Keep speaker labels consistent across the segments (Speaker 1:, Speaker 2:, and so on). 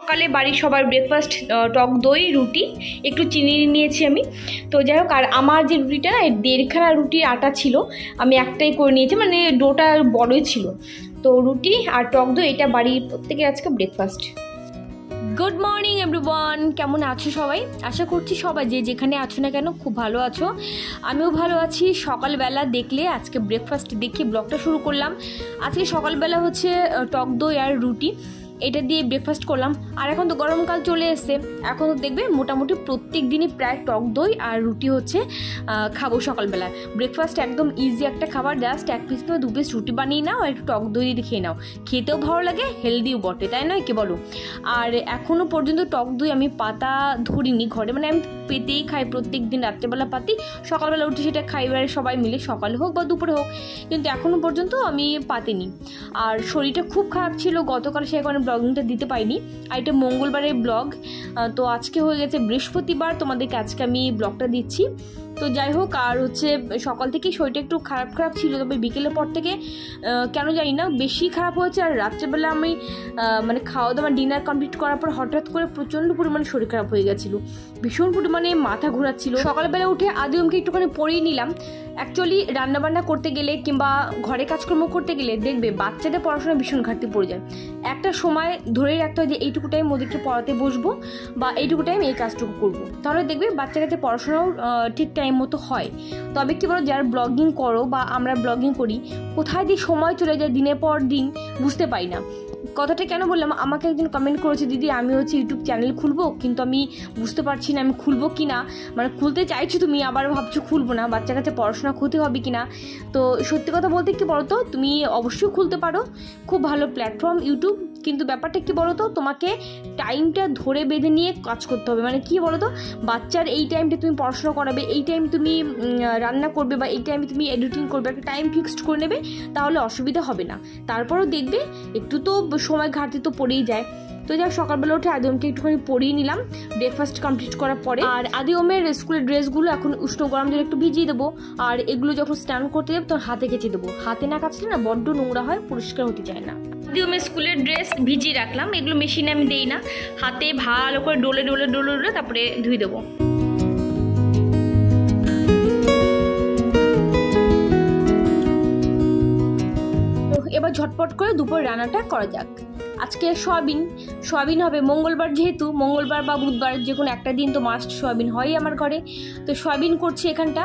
Speaker 1: সকালে বাড়ির সবার ব্রেকফাস্ট টক দই রুটি একটু চিনি নিয়েছি আমি। তো যাই হোক, আর আমার যে রুটিটা না 1.5খানা রুটির আটা ছিল, আমি একটাই করে নিয়েছি, মানে ডোটা বড়ই ছিল। তো রুটি আর টক দই এটা বাড়ির প্রত্যেকের আজকে ব্রেকফাস্ট। গুড মর্নিং এভরিওয়ান, কেমন আছো সবাই? আশা করছি সবাই যে যেখানে আছো না কেন খুব ভালো আছো। আমিও ভালো আছি। সকালবেলা দেখলে আজকে ব্রেকফাস্ট দেখে ব্লগটা শুরু করলাম। আজকে সকালবেলা হচ্ছে টক দই আর রুটি, এটা দিয়ে ব্রেকফাস্ট করলাম। আর এখন তো গরমকাল চলে এসছে, এখন তো দেখবে মোটামুটি প্রত্যেক দিনই প্রায় টক দই আর রুটি হচ্ছে খাবো সকালবেলা। ব্রেকফাস্ট একদম ইজি একটা খাবার, জাস্ট 1 পিস বা 2 পিস রুটি বানিয়ে নাও আর একটু টক দই দিয়ে খেয়ে নাও, খেতেও ভালো লাগে, হেলদিও বটে, তাই নয় কি বলো? আর এখনও পর্যন্ত টক দই আমি পাতা ধরিনি ঘরে, মানে আমি পেতেই খাই, প্রত্যেক দিন রাত্রেবেলা পাতি, সকালবেলা উঠে সেটা খাই এবারে সবাই মিলে, সকালে হোক বা দুপুরে হোক, কিন্তু এখনও পর্যন্ত আমি পাতিনি। আর শরীরটা খুব খারাপ ছিল গতকাল, সে কারণে ব্লগিংটা দিতে পারিনি। আর এটা মঙ্গলবারের ব্লগ, তো আজকে হয়ে গেছে বৃহস্পতিবার, তোমাদেরকে আজকে আমি ব্লগটা দিচ্ছি। তো যাই হোক, আর হচ্ছে সকাল থেকেই শরীরটা একটু খারাপ ছিল, তবে বিকেলের পর থেকে কেন জানি না বেশি খারাপ হয়েছে। আর রাত্রেবেলা আমি মানে খাওয়া দাওয়া ডিনার কমপ্লিট করার পর হঠাৎ করে প্রচণ্ড পরিমাণে শরীর খারাপ হয়ে গেছিলো, ভীষণ পরিমাণে মাথা ঘোরাচ্ছিল। সকালবেলা উঠে আদিমকে একটুখানি পড়িয়ে নিলাম। অ্যাকচুয়ালি রান্নাবান্না করতে গেলে কিংবা ঘরে কাজকর্ম করতে গেলে দেখবে বাচ্চাদের পড়াশোনা ভীষণ ঘাটতি পড়ে যায়। একটা সময় ধরেই রাখতে হয় যে এইটুকু টাইম ওদেরকে পড়াতে বসবো বা এইটুকু টাইম এই কাজটুকু করবো, তাহলে দেখবে বাচ্চা কাছে পড়াশোনাও ঠিক টাইম মতো হয়। তবে কি বলো, যারা ব্লগিং করো বা আমরা ব্লগিং করি, কোথায় দিয়ে সময় চলে যায় দিনের পর দিন বুঝতে পারি না। কথাটা কেন বললাম, আমাকে একজন কমেন্ট করেছে, দিদি আমি হচ্ছে ইউটিউব চ্যানেল খুলবো, কিন্তু আমি বুঝতে পারছি না আমি খুলবো কি না, মানে খুলতে চাইছো তুমি আবার ভাবছো খুলবো না, বাচ্চার কাছে পড়াশোনা ক্ষতি হবে কি না। তো সত্যি কথা বলতে কি বলো তো, তুমি অবশ্যই খুলতে পারো, খুব ভালো প্ল্যাটফর্ম ইউটিউব, কিন্তু ব্যাপারটা কি বলো তো, তোমাকে টাইমটা ধরে বেঁধে নিয়ে কাজ করতে হবে। মানে কি বলো তো, বাচ্চার এই টাইমটা তুমি পড়াশোনা করাবে, এই টাইম তুমি রান্না করবে বা এই টাইমে তুমি এডিটিং করবে, একটা টাইম ফিক্সড করে নেবে, তাহলে অসুবিধা হবে না। তারপরেও দেখবে একটু তো সময় ঘাটতি তো পড়েই যায়। তো যাই সকালবেলা উঠে আদিমকে একটুখানি পরিয়ে নিলাম ব্রেকফাস্ট কমপ্লিট করার পরে। আর আদিমের স্কুলের ড্রেসগুলো এখন উষ্ণ গরম জলে একটু ভিজিয়ে দেবো, আর এগুলো যখন স্নান করতে যাবো তখন হাতে কেচে দেবো। হাতে না কাচলে না বড্ড নোংরা হয়, পরিষ্কার হতে চায় না। আদিমের স্কুলের ড্রেস ভিজিয়ে রাখলাম, এগুলো মেশিনে আমি দেই না, হাতে ভালো করে ডলে ডলে ডলে ডলে তারপরে ধুয়ে দেবো। এবার ঝটপট করে দুপুর রান্নাটা করা যাক। আজকে সয়াবিন হবে, মঙ্গলবার যেহেতু, মঙ্গলবার বা বুধবার যে কোনো একটা দিন তো মাস্ট সয়াবিন হয়ই আমার ঘরে, তো সয়াবিন করছি এখানটা।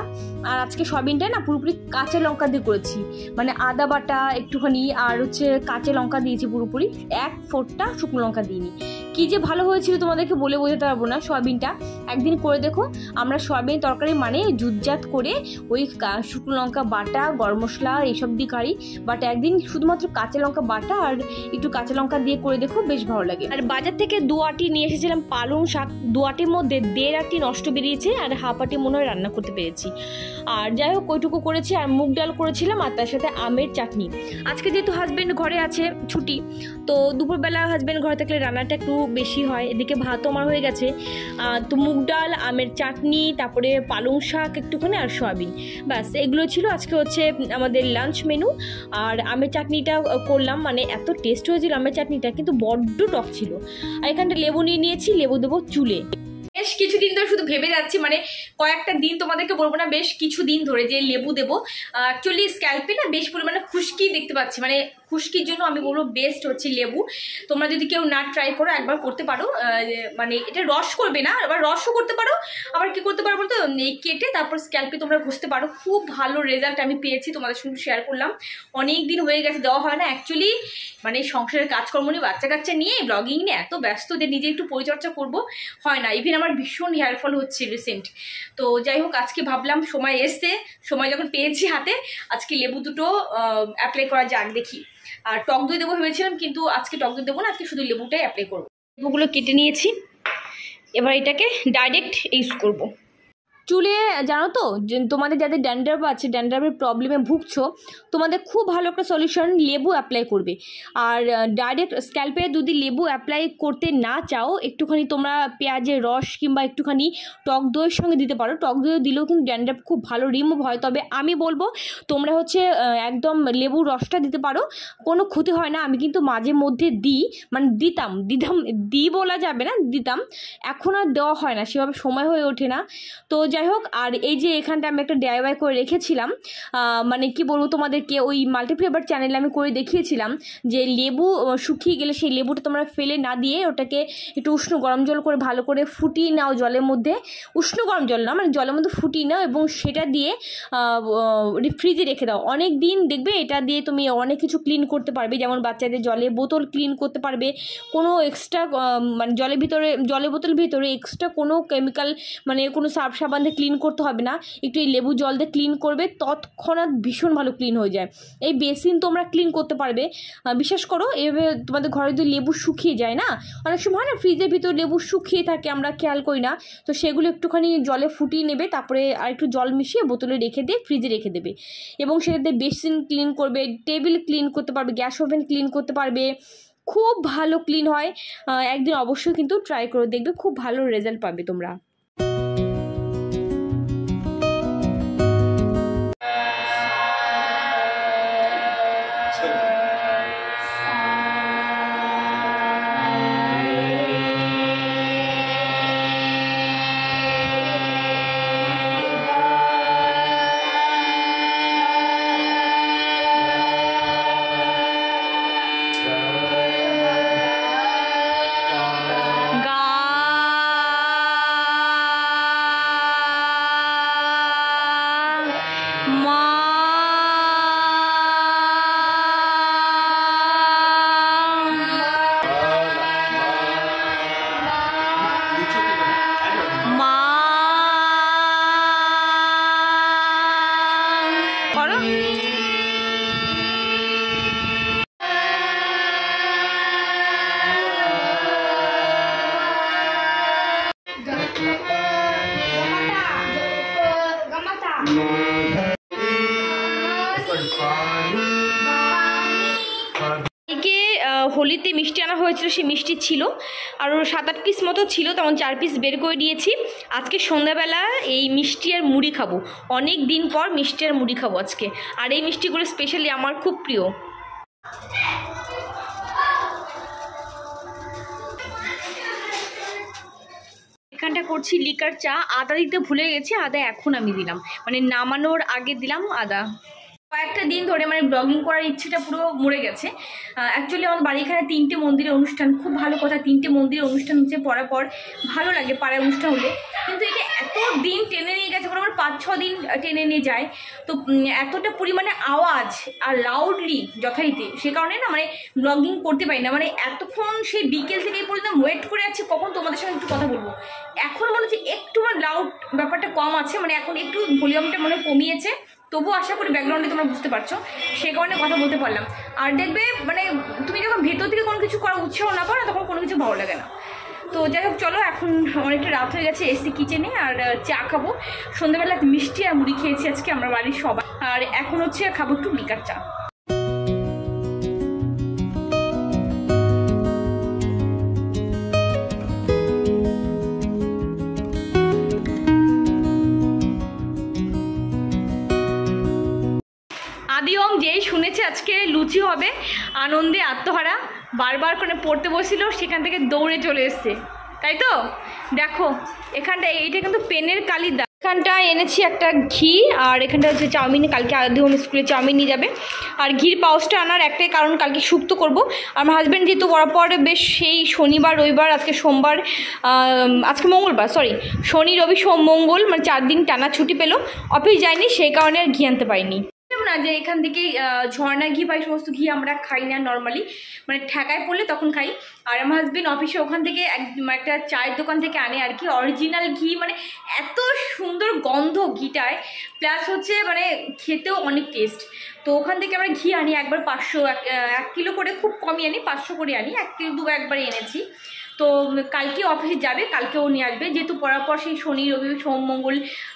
Speaker 1: আর আজকে সয়াবিনটা না পুরোপুরি কাঁচা লঙ্কা দিয়ে করেছি, মানে আদা বাটা একটুখানি আর হচ্ছে কাঁচা লঙ্কা দিয়েছি পুরোপুরি, 1 ফোঁটা শুকনো লঙ্কা দিইনি। কী যে ভালো হয়েছিল তোমাদেরকে বলে বোঝাতে পারবো না। সয়াবিনটা একদিন করে দেখো, আমরা সয়াবিন তরকারি মানে জুতজাত করে ওই শুকনো লঙ্কা বাটা, গরম মশলা এইসব দিয়ে কারি, বাট একদিন শুধুমাত্র কাঁচা লঙ্কা বাটা আর একটু কাঁচা লঙ্কা দিয়ে করে দেখো, বেশ ভালো লাগে। আর বাজার থেকে 2 আটি নিয়ে এসেছিলাম পালং শাক, 2 আটির মধ্যে 1.5 আটি নষ্ট বেরিয়েছে আর 1/2 আটি মনে হয় রান্না করতে পেরেছি। আর যাই হোক ওইটুকু করেছি, আর মুগ ডাল করেছিলাম, আর তার সাথে আমের চাটনি। আজকে যেহেতু হাজব্যান্ড ঘরে আছে, ছুটি, তো দুপুরবেলা হাজব্যান্ড ঘরে থাকলে রান্নাটা একটু বেশি হয়। এদিকে ভাতও আমার হয়ে গেছে, তো মুগ ডাল, আমের চাটনি, তারপরে পালং শাক একটুখানি আর সয়াবিন, ব্যাস এগুলো ছিল আজকে হচ্ছে আমাদের লাঞ্চ মেনু। আর আমের চাটনিটা করলাম, মানে এত টেস্ট হয়েছিল আমের চাটনিটা, কিন্তু বড্ড টক ছিল। আর এখানটা লেবু নিয়ে নিয়েছি, লেবু দেবো চুলে। বেশ কিছুদিন ধরে শুধু ভেবে যাচ্ছি, মানে কয়েকটা দিন তোমাদেরকে বলবো না, বেশ কিছুদিন ধরে যে লেবু দেবো। অ্যাকচুয়ালি স্ক্যাল্পে না বেশ পরিমাণে খুশকি দেখতে পাচ্ছি, মানে খুশকির জন্য আমি বলবো বেস্ট হচ্ছে লেবু। তোমরা যদি কেউ না ট্রাই করো একবার করতে পারো, মানে এটা রস করবে না, আবার রসও করতে পারো, আবার কি করতে পারো বলতো, কেটে তারপর স্ক্যাল্পে তোমরা ঘষতে পারো। খুব ভালো রেজাল্ট আমি পেয়েছি, তোমাদের সঙ্গে শেয়ার করলাম। অনেক দিন হয়ে গেছে দেওয়া হয় না, অ্যাকচুয়ালি মানে সংসারের কাজকর্ম নিয়ে, বাচ্চা কাচ্চা নিয়ে, ব্লগিং নিয়ে এত ব্যস্ত যে নিজে একটু পরিচর্যা করবো হয় না। ইভেন আমার ভীষণ হেয়ার ফল হচ্ছে রিসেন্ট। তো যাই হোক আজকে ভাবলাম সময় এসছে, সময় যখন পেয়েছি হাতে, আজকে লেবু দুটো অ্যাপ্লাই করা যাক, দেখি। আর টক দই দেবো ভেবেছিলাম, কিন্তু আজকে টক দই দেবো না, আজকে শুধু লেবুটাই অ্যাপ্লাই করবো। লেবুগুলো কেটে নিয়েছি, এবার এটাকে ডাইরেক্ট ইউজ করবো। চুলে জানো তো যে তোমাদের যাদের ড্যান্ড্রাফ আছে, ড্যান্ড্রাফের প্রবলেমে ভুগছো, তোমাদের খুব ভালো একটা সলিউশন লেবু অ্যাপ্লাই করবে। আর ডাইরেক্ট স্ক্যাল্পে যদি লেবু অ্যাপ্লাই করতে না চাও, একটুখানি তোমরা পেঁয়াজের রস কিংবা একটুখানি টক দইয়ের সঙ্গে দিতে পারো। টক দই দিলেও কিন্তু ড্যান্ড্রাফ খুব ভালো রিমুভ হয়। তবে আমি বলবো তোমরা হচ্ছে একদম লেবুর রসটা দিতে পারো, কোনো ক্ষতি হয় না। আমি কিন্তু মাঝে মধ্যে দিই, মানে দিতাম বলা যাবে না, দিতাম। এখন আর দেওয়া হয় না, সেভাবে সময় হয়ে ওঠে না। তো যাই হোক, আর এই যে এখানটা আমি একটা DIY করে রেখেছিলাম, মানে কি বলবো তোমাদেরকে, ওই মাল্টিফ্লেভার চ্যানেলে আমি করে দেখিয়েছিলাম যে লেবু শুকিয়ে গেলে সেই লেবুটা তোমরা ফেলে না দিয়ে ওটাকে একটু উষ্ণ গরম জল করে ভালো করে ফুটিয়ে নাও জলের মধ্যে, উষ্ণ গরম জল না, মানে জলের মধ্যে ফুটিয়ে নাও এবং সেটা দিয়ে ফ্রিজে রেখে দাও অনেক দিন। দেখবে এটা দিয়ে তুমি অনেক কিছু ক্লিন করতে পারবে, যেমন বাচ্চাদের জলের বোতল ক্লিন করতে পারবে। কোনো এক্সট্রা মানে জলের বোতল ভিতরে এক্সট্রা কোনো কেমিক্যাল মানে কোনো সার্ফ সাবান দিয়ে ক্লিন করতে হবে না, একটু এই লেবু জল দিয়ে ক্লিন করবে, তৎক্ষণাৎ ভীষণ ভালো ক্লিন হয়ে যায়। এই বেসিন তোমরা ক্লিন করতে পারবে। বিশ্বাস করো, এভাবে তোমাদের ঘরে যদি লেবু শুকিয়ে যায় না, অনেক সময় হয় না ফ্রিজের ভিতর লেবু শুকিয়ে থাকে, আমরা খেয়াল করি না, তো সেগুলো একটুখানি জলে ফুটিয়ে নেবে, তারপরে আর একটু জল মিশিয়ে বোতলে রেখে দিয়ে ফ্রিজে রেখে দেবে, এবং সেটাতে বেসিন ক্লিন করবে, টেবিল ক্লিন করতে পারবে, গ্যাস ওভেন ক্লিন করতে পারবে, খুব ভালো ক্লিন হয়। একদিন অবশ্যই কিন্তু ট্রাই করে দেখবে, খুব ভালো রেজাল্ট পাবে তোমরা। হোলিতে মিষ্টি আনা হয়েছিল, সেই মিষ্টি ছিল আরও 7-8 পিস মতো ছিল, তেমন 4 পিস বের করে দিয়েছি। আজকে সন্ধ্যাবেলা এই মিষ্টি আর মুড়ি খাবো, অনেক দিন পর মিষ্টি আর মুড়ি খাবো আজকে। আর এই মিষ্টিগুলো স্পেশালি আমার খুব প্রিয়। এখানটা করছি লিকার চা, আদা দিতে ভুলে গেছি, আদা এখন আমি দিলাম, মানে নামানোর আগে দিলাম আদা। কয়েকটা দিন ধরে মানে ব্লগিং করার ইচ্ছেটা পুরো মরে গেছে। অ্যাকচুয়ালি আমার বাড়ি এখানে 3টে মন্দিরের অনুষ্ঠান, খুব ভালো কথা, 3টে মন্দিরের অনুষ্ঠান হচ্ছে পরাপর, ভালো লাগে পাড়ায় অনুষ্ঠান হলে। কিন্তু এটা এত দিন টেনে নিয়ে গেছে, আমার 5-6 দিন টেনে নিয়ে যায়, তো এতটা পরিমাণে আওয়াজ আর লাউডলি যথারীতি, সে কারণে না মানে ব্লগিং করতে পারি না। মানে এতক্ষণ সেই বিকেল থেকে এই পর্যন্ত ওয়েট করে আছি কখন তোমাদের সঙ্গে একটু কথা বলবো। এখন মনে হচ্ছে একটু মানে লাউড ব্যাপারটা কম আছে, মানে এখন একটু ভলিউমটা মনে কমিয়েছে, তবুও আশা করি ব্যাকগ্রাউন্ডে তোমরা বুঝতে পারছো, সে কারণে কথা বলতে পারলাম। আর দেখবে মানে তুমি যখন ভেতর থেকে কোনো কিছু করার উৎসাহ না পাও না, তখন কোনো কিছু ভালো লাগে না। তো যাই হোক, চলো এখন অনেকটা রাত হয়ে গেছে, এসি কিচেনে আর চা খাবো। সন্ধ্যাবেলা মিষ্টি আর মুড়ি খেয়েছি আজকে আমরা বাড়ির সবাই, আর এখন হচ্ছে খাবো একটু লিকার চা। আদি ওম যেই শুনেছে আজকে লুচি হবে, আনন্দে আত্মহারা, বারবার করে পড়তে বসছিল, সেখান থেকে দৌড়ে চলে এসছে, তাই তো? দেখো এখানটা, এইটা কিন্তু পেনের কালির দাগ। এখানটা এনেছি একটা ঘি, আর এখানটা হচ্ছে চাউমিন, কালকে আদি ওম স্কুলে চাউমিন নিয়ে যাবে। আর ঘির পাউচটা আনার একটাই কারণ, কালকে শুক্তো করব। আমার হাজব্যান্ড যেহেতু পরপর বেশ সেই শনিবার রবিবার, আজকে সোমবার, আজকে মঙ্গলবার, শনি রবি সোম মঙ্গল, মানে 4 দিন টানা ছুটি পেলো, অফিস যায়নি, সেই কারণে আর ঘি আনতে পারিনি। না যে এখান থেকেই ঝর্ণা ঘি বা এই সমস্ত ঘি আমরা খাই না নর্মালি, মানে ঠেকায় পড়লে তখন খাই। আর আমার হাজবেন্ড অফিসে ওখান থেকে একটা চায়ের দোকান থেকে আনে আর কি, অরিজিনাল ঘি, মানে এত সুন্দর গন্ধ ঘিটায়, প্লাস হচ্ছে মানে খেতেও অনেক টেস্ট। তো ওখান থেকে আমরা ঘি আনি একবার 500, 1 কিলো করে, খুব কমই আনি, 500 করে আনি, 1 কিলো 2 একবারে এনেছি। তো কালকে অফিসে যাবে, কালকে ও নিয়ে আসবে, যেহেতু পড়ার পর সেই শনি রবি সোম মঙ্গল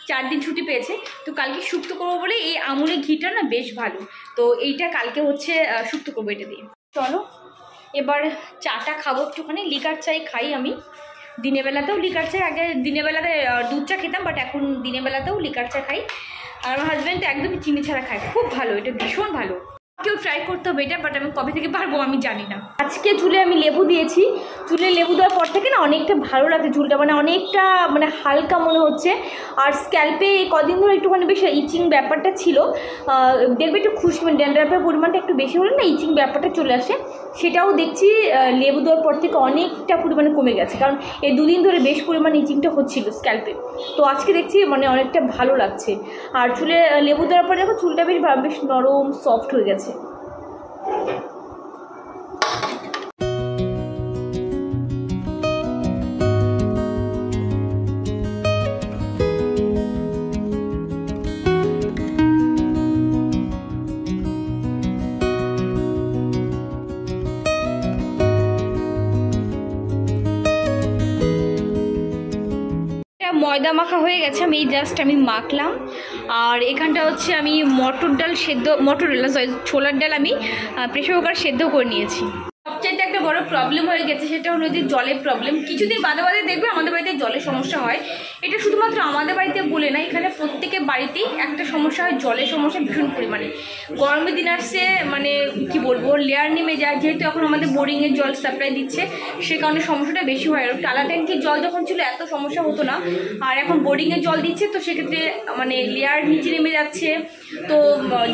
Speaker 1: 4 দিন ছুটি পেয়েছে। তো কালকে শুক্তো করবো বলে এই আমুলের ঘিটা না বেশ ভালো, তো এইটা কালকে হচ্ছে শুক্তো করবো এটা দিয়ে। চলো এবার চাটা খাবো একটুখানি, লিকার চাই খাই আমি, দিনের বেলাতেও লিকার চা, আগে দিনের বেলাতে দুধ চা খেতাম, বাট এখন দিনের বেলাতেও লিকার চা খাই। আর আমার হাজব্যান্ড তো একদমই চিনি ছাড়া খায়, খুব ভালো, এটা ভীষণ ভালো। কেউ ট্রাই করতে হবে এটা, বাট আমি কবে থেকে পারবো আমি জানি না। আজকে চুলে আমি লেবু দিয়েছি, চুলে লেবু দেওয়ার পর থেকে না অনেকটা ভালো লাগছে চুলটা, মানে অনেকটা মানে হালকা মনে হচ্ছে। আর স্ক্যাল্পে কদিন ধরে একটুখানি বেশি ইচিং ব্যাপারটা ছিল, দেখবে একটু খুশকি মানে ড্যান্ড্রাফের পরিমাণটা একটু বেশি হলে না ইচিং ব্যাপারটা চলে আসে, সেটাও দেখছি লেবু দেওয়ার পর থেকে অনেকটা পরিমাণে কমে গেছে, কারণ এই 2 দিন ধরে বেশ পরিমাণে ইচিংটা হচ্ছিল স্ক্যাল্পে। তো আজকে দেখছি মানে অনেকটা ভালো লাগছে। আর চুলে লেবু দেওয়ার পর দেখো চুলটা বেশ নরম সফট হয়ে গেছে। ময়দা মাখা হয়ে গেছে, আমি আমি মাখলাম। আর এখানটা হচ্ছে আমি মটর ডাল ছোলার ডাল আমি প্রেসার কুকার সেদ্ধ করে নিয়েছি। সবচেয়ে একটা বড় প্রবলেম হয়ে গেছে, সেটা হলো যে জলের প্রবলেম। কিছুদিন বাদে বাদে দেখবে আমাদের বাড়িতে জলের সমস্যা হয়, এটা শুধুমাত্র আমাদের বাড়িতে বলে না, এখানে প্রত্যেকের বাড়িতেই একটা সমস্যা হয়, জলের সমস্যা ভীষণ পরিমাণে। গরমের দিন আসছে মানে কি বলবো, লেয়ার নেমে যায়, যেহেতু এখন আমাদের বোরিংয়ের জল সাপ্লাই দিচ্ছে সে কারণে সমস্যাটা বেশি হয়। আর টালা ট্যাঙ্কির জল যখন ছিল এত সমস্যা হতো না, আর এখন বোরিংয়ের জল দিচ্ছে, তো সেক্ষেত্রে মানে লেয়ার নিচে নেমে যাচ্ছে, তো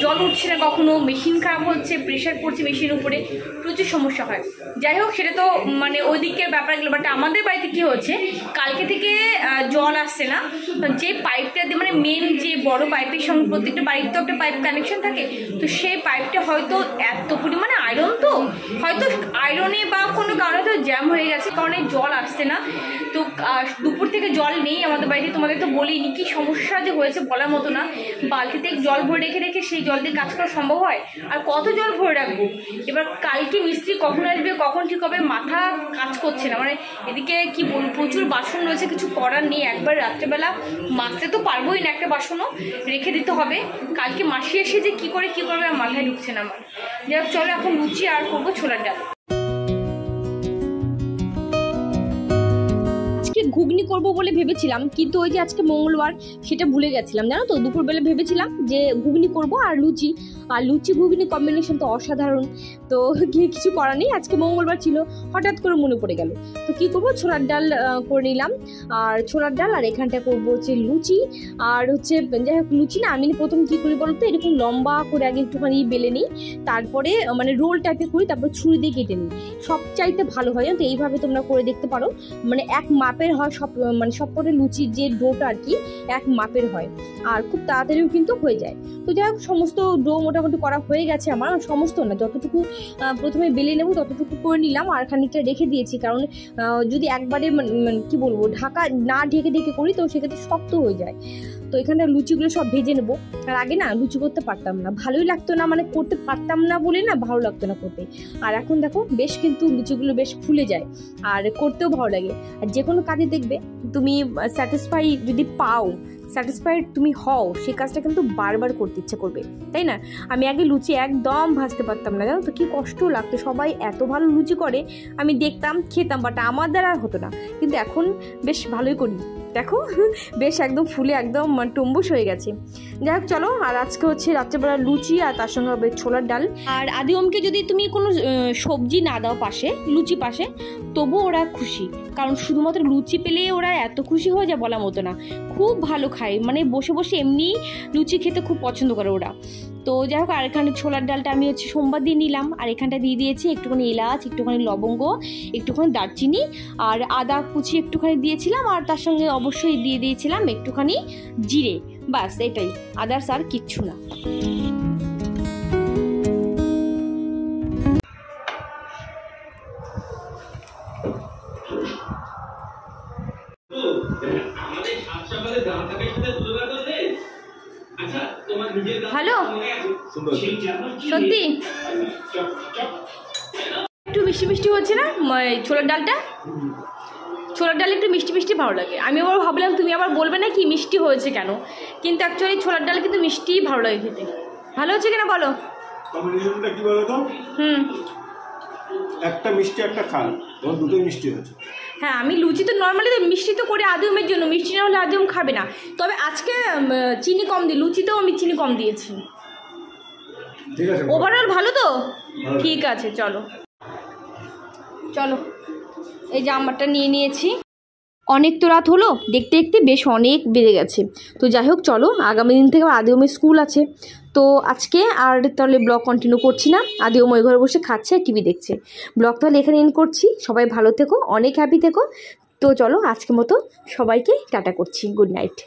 Speaker 1: জল উঠছে না, কখনো মেশিন খারাপ হচ্ছে, প্রেশার পড়ছে মেশিনের উপরে, প্রচুর সমস্যা হয়। যাই হোক, সেটা তো মানে ওই দিকের ব্যাপারগুলো, বাট আমাদের বাড়িতে কি হচ্ছে, কালকে থেকে জল আসছে না, যে পাইপটা দিয়ে মানে মেন যে বড় পাইপের সঙ্গে প্রত্যেকটা বাড়ির তো একটা পাইপ কানেকশন থাকে, তো সেই পাইপটা হয়তো এত পরিমাণে আয়রন, তো হয়তো আয়রনে বা কোনো কারণে তো জ্যাম হয়ে গেছে, কারণে জল আসছে না। তো দুপুর থেকে জল নেই আমাদের বাড়িতে, তোমাদের তো বলিনি কি সমস্যা যে হয়েছে বলার মতো না। বালতিতে জল ভরে রেখে রেখে সেই জল দিয়ে কাজ করা সম্ভব হয়, আর কত জল ভরে রাখবো। এবার কালকে মিস্ত্রি কখন আসবে কখন ঠিক হবে মাথা কাজ করছে না, মানে এদিকে কি বলবো প্রচুর বাসন রয়েছে, কিছু করার নেই। একবার রাত্রেবেলা মাজতে তো পারবোই না, একটা বাসনও রেখে দিতে হবে। কালকে মাসি এসে যে কী করবে আর মাথায় ঢুকছে না আমার। যাই হোক চলো এখন লুচি আর করবো ছোলার ডাল। ঘুগনি করব বলে ভেবেছিলাম, কিন্তু ওই যে আজকে মঙ্গলবার সেটা ভুলে গেছিলাম, জানো তো। দুপুরবেলা ভেবেছিলাম যে ঘুগনি করব আর লুচি ঘুগনি কম্বিনেশন তো অসাধারণ, তো কিছু করার নেই, আজকে মঙ্গলবার ছিল, হঠাৎ করে মনে পড়ে গেল। তো কি করব, ছোলার ডাল করে নিলাম, আর ছোলার ডাল, আর এখানটা করবো হচ্ছে লুচি। আর হচ্ছে যাই হোক লুচি না আমি প্রথম কী করি বলতো, এরকম লম্বা করে আগে একটুখানি বেলে নিই, তারপরে মানে রোল টাইপে করি, তারপর ছুরি দিয়ে কেটে নিই, সবচাইতে ভালো হয়। তো এইভাবে তোমরা করে দেখতে পারো, মানে এক মাপের হয় সব, মানে সবকটা লুচির যে ডোটা আর কি এক মাপের হয়, আর খুব তাড়াতাড়িও কিন্তু হয়ে যায়। তো যাই হোক সমস্ত ডো মোটামুটি করা হয়ে গেছে আমার, সমস্ত না, যতটুকু প্রথমে বেলে নেব ততটুকু করে নিলাম, আর খানিকটা রেখে দিয়েছি, কারণ যদি একবারে কি বলবো ঢাকা না ঢেকে করি তো সেক্ষেত্রে শক্ত হয়ে যায়। তো এখানে লুচিগুলো সব ভেজে নেবো। আর আগে না লুচি করতে পারতাম না, ভালোই লাগতো না, মানে করতে পারতাম না বলে না ভালো লাগতো না করতে। আর এখন দেখো বেশ কিন্তু লুচিগুলো বেশ ফুলে যায়, আর করতেও ভালো লাগে। আর যে কোনো কাজে দেখবে তুমি স্যাটিসফাই যদি পাও, স্যাটিসফাইড তুমি হও, সেই কাজটা কিন্তু বারবার করতে ইচ্ছে করবে, তাই না? আমি আগে লুচি একদম ভাজতে পারতাম না, জানো তো, কি কষ্ট লাগতো। সবাই এত ভালো লুচি করে, আমি দেখতাম খেতাম, বাট আমার দ্বারা আর হতো না, কিন্তু এখন বেশ ভালোই করি। দেখো বেশ একদম ফুলে একদম টম্বুস হয়ে গেছে। যাই হোক চলো, আর আজকে হচ্ছে রাত্রেবেলা লুচি আর তার সঙ্গে হবে ছোলার ডাল। আর আদিওমকে যদি তুমি কোনো সবজি না দাও পাশে, লুচি পাশে, তবু ওরা খুশি, কারণ শুধুমাত্র লুচি পেলেই ওরা এত খুশি হয়ে যায় বলার মতো না। খুব ভালো খায়, মানে বসে বসে এমনি লুচি খেতে খুব পছন্দ করে ওরা। তো যাই হোক, আর এখানে ছোলার ডালটা আমি হচ্ছে সোমবার দিয়ে নিলাম, আর এখানটা দিয়ে দিয়েছি একটুখানি এলাচ, একটুখানি লবঙ্গ, একটুখানি দারচিনি, আর আদা কুচি একটুখানি দিয়েছিলাম, আর তার সঙ্গে অবশ্যই দিয়ে দিয়েছিলাম একটুখানি জিরে, বাস এটাই, আদার্স আর কিচ্ছু না। হ্যালো, সত্যি একটু বেশি মিষ্টি মিষ্টি হচ্ছে না ছোলার ডালটা? ছোলার ডাল একটু মিষ্টি মিষ্টি ভালো লাগে। আমি আবার ভাবলাম তুমি আবার বলবে না কি মিষ্টি হয়েছে কেন, কিন্তু অ্যাকচুয়ালি ছোলার ডাল কিন্তু মিষ্টিই ভালো লাগে খেতে। ভালো হচ্ছে কিনা বলো?
Speaker 2: কম্বিনেশনটা কি বলো তো? একটা মিষ্টি একটা খাল, তোমার দুটোই মিষ্টি হয়েছে।
Speaker 1: হ্যাঁ, আমি লুচি তো নর্মালি তো মিষ্টি তো করি আদিমের জন্য, মিষ্টি না হলে আদিম খাবে না। তবে আজকে চিনি কম দিই, লুচিতেও আমি চিনি কম দিয়েছি।
Speaker 2: ঠিক আছে,
Speaker 1: ওভারঅল ভালো তো? ঠিক আছে, চলো চলো, এই যে আমারটা নিয়ে নিয়েছি। অনেক তো রাত হলো, দেখতে দেখতে বেশ অনেক বেড়ে গেছে। তো যাই হোক, চলো, আগামী দিন থেকে আদিমের স্কুল আছে। তো আজকে আর তাহলে ব্লগ কন্টিনিউ করছি না। আদিম ওই ঘরে বসে খাচ্ছে আর টিভি দেখছে। ব্লগ তাহলে এখানে এন্ড করছি। সবাই ভালো থেকো, অনেক হ্যাপি থেকো। তো চলো, আজকের মতো সবাইকে টাটা করছি। Good night.